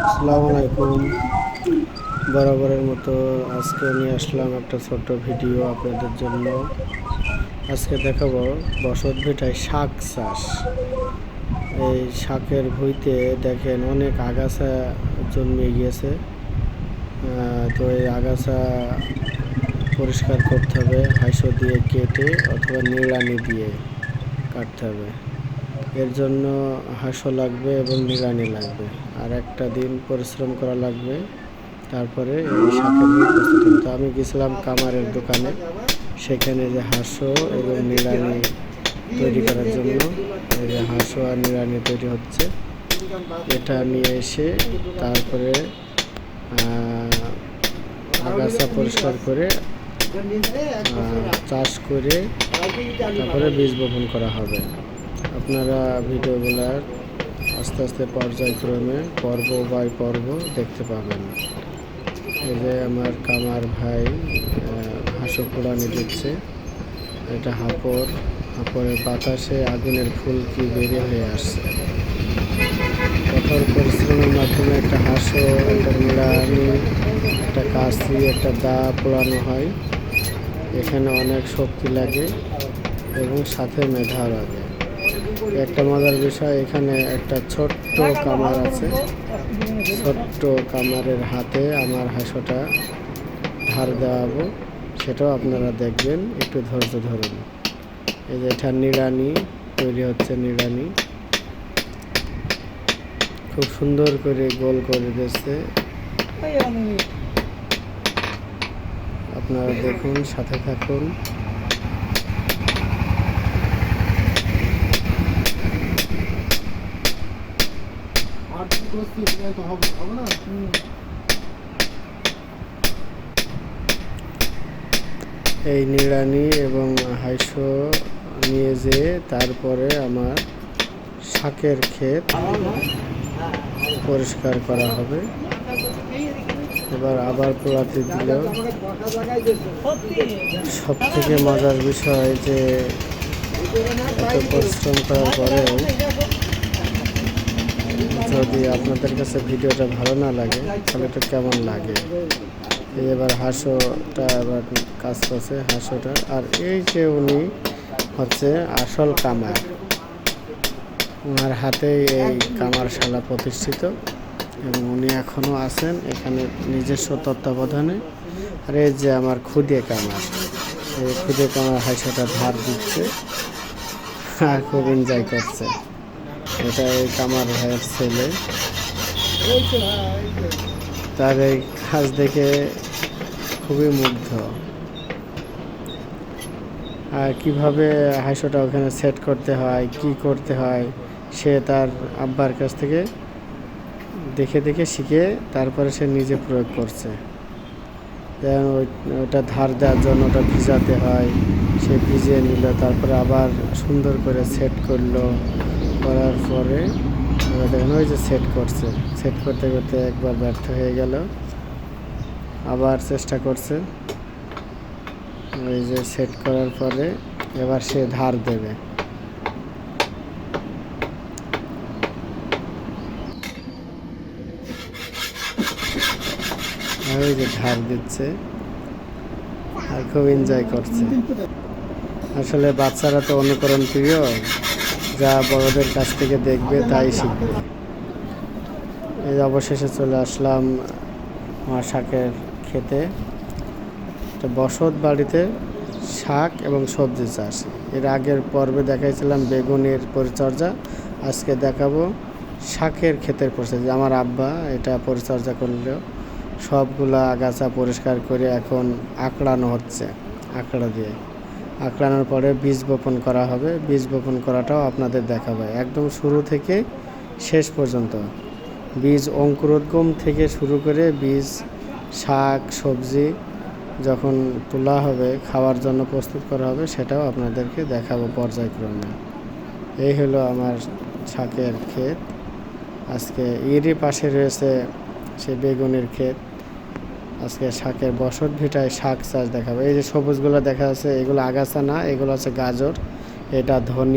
আসসালামু আলাইকুম। বরাবরের মতো আজকে নিয়ে আসলাম একটা ছোট্ট ভিডিও আপনাদের জন্য। আজকে দেখাবো বসত ভিটায় শাক চাষ। এই শাকের ভুঁইতে দেখেন অনেক আগাছা জন্মে গিয়েছে। তো এই আগাছা পরিষ্কার করতে হবে হাঁসো দিয়ে কেটে অথবা নিড়ানি দিয়ে কাটতে হবে। এর জন্য হাঁসও লাগবে এবং নিড়ানি লাগবে, আর একটা দিন পরিশ্রম করা লাগবে। তারপরে এই শাকের বই প্রস্তুত হবে। তো আমি গেছিলাম কামারের দোকানে, সেখানে যে হাঁসও এবং নিড়ানি তৈরি করার জন্য এই যে হাঁসও আর নিড়ানি তৈরি হচ্ছে, এটা নিয়ে এসে তারপরে আগাছা পরিষ্কার করে চাষ করে তারপরে বীজ বপন করা হবে। আপনারা ভিডিওগুলার আস্তে আস্তে পর্যায়ক্রমে পর্ব বাই পর্ব দেখতে পাবেন। এই যে আমার কামার ভাই হাঁসও পোড়ানি দিচ্ছে। এটা হাঁপড়ের বাতাসে আগুনের ফুলকি বেরিয়ে হয়ে আসছে। কঠোর পরিশ্রমের মাধ্যমে একটা হাঁসও, একটা নিড়ানি, একটা কাঁচি, একটা দা পোড়ানো হয়। এখানে অনেক শক্তি লাগে এবং সাথে মেধাও লাগে। একটা মজার বিষয়, এখানে একটা ছোট্ট কামার আছে। ছোট্ট কামারের হাতে আমার হাঁসটা ধার দেওয়াবো, সেটাও আপনারা দেখবেন, একটু ধৈর্য ধরুন। এই যে এটা নিড়ানি তৈরি হচ্ছে। নিড়ানি খুব সুন্দর করে গোল করে দিয়েছে। আপনারা দেখুন, সাথে থাকুন। এই নিড়ানি এবং হাঁসও নিয়ে যেয়ে তারপরে আমার শাকের ক্ষেত পরিষ্কার করা হবে। এবার আবার পোড়াতে দিল। সব থেকে মজার বিষয় যে এত পরিশ্রম করার পরেও যদি আপনাদের কাছে ভিডিওটা ভালো না লাগে তাহলে এটা কেমন লাগে। এবার হাঁসটা আবার কাজ করছে হাঁসটা। আর এই যে উনি হচ্ছে আসল কামার, ওনার হাতেই এই কামারশালা প্রতিষ্ঠিত এবং উনি এখনও আছেন এখানে নিজস্ব তত্ত্বাবধানে। আর এই যে আমার খুদে কামার, এই খুদে কামার হাঁসটা ধার দিচ্ছে আর খুব এনজয় করছে। এটা এই কামার ভাইয়ের ছেলে। তার এই কাজ দেখে খুবই মুগ্ধ। আর কীভাবে হাঁসটা ওখানে সেট করতে হয়, কি করতে হয়, সে তার আব্বার কাছ থেকে দেখে দেখে শিখে তারপরে সে নিজে প্রয়োগ করছে। যেমন ওটা ধার দেওয়ার জন্য ওটা ভিজাতে হয়, সে ভিজিয়ে নিল, তারপরে আবার সুন্দর করে সেট করলো। করার পরে দেখেন ওই যে সেট করছে। সেট করতে করতে একবার ব্যর্থ হয়ে গেল, আবার চেষ্টা করছে। ওই যে সেট করার পরে এবার সে ধার দেবে। ওই যে ধার দিচ্ছে আর খুব এনজয় করছে। আসলে বাচ্চারা তো অনুকরণ প্রিয়, যা বড়দের কাছ থেকে দেখবে তাই শিখবে। এই অবশেষে চলে আসলাম আমার শাকের খেতে। বসত বাড়িতে শাক এবং সবজি চাষ। এর আগের পর্বে দেখাইছিলাম বেগুনের পরিচর্যা, আজকে দেখাবো শাকের ক্ষেতের পরিচর্যা। আমার আব্বা এটা পরিচর্যা করলো। সবগুলা আগাছা পরিষ্কার করে এখন আঁকড়ানো হচ্ছে। আঁকড়া দিয়ে আঁকড়ানোর পরে বীজ বপন করা হবে। বীজ বপন করাটাও আপনাদের দেখাবো একদম শুরু থেকে শেষ পর্যন্ত। বীজ অঙ্কুরোদ্গম থেকে শুরু করে বীজ শাক সবজি যখন তোলা হবে, খাওয়ার জন্য প্রস্তুত করা হবে, সেটাও আপনাদেরকে দেখাবো পর্যায়ক্রমে। এই হলো আমার শাকের ক্ষেত। আজকে এরই পাশে রয়েছে সেই বেগুনের ক্ষেত। আজকে শাকের বসত ভিটায় শাক চাষ দেখাবো। এই যে সবুজগুলো দেখা যাচ্ছে, এগুলো আগাছা না, এগুলো হচ্ছে গাজর, এটা ধনিয়া।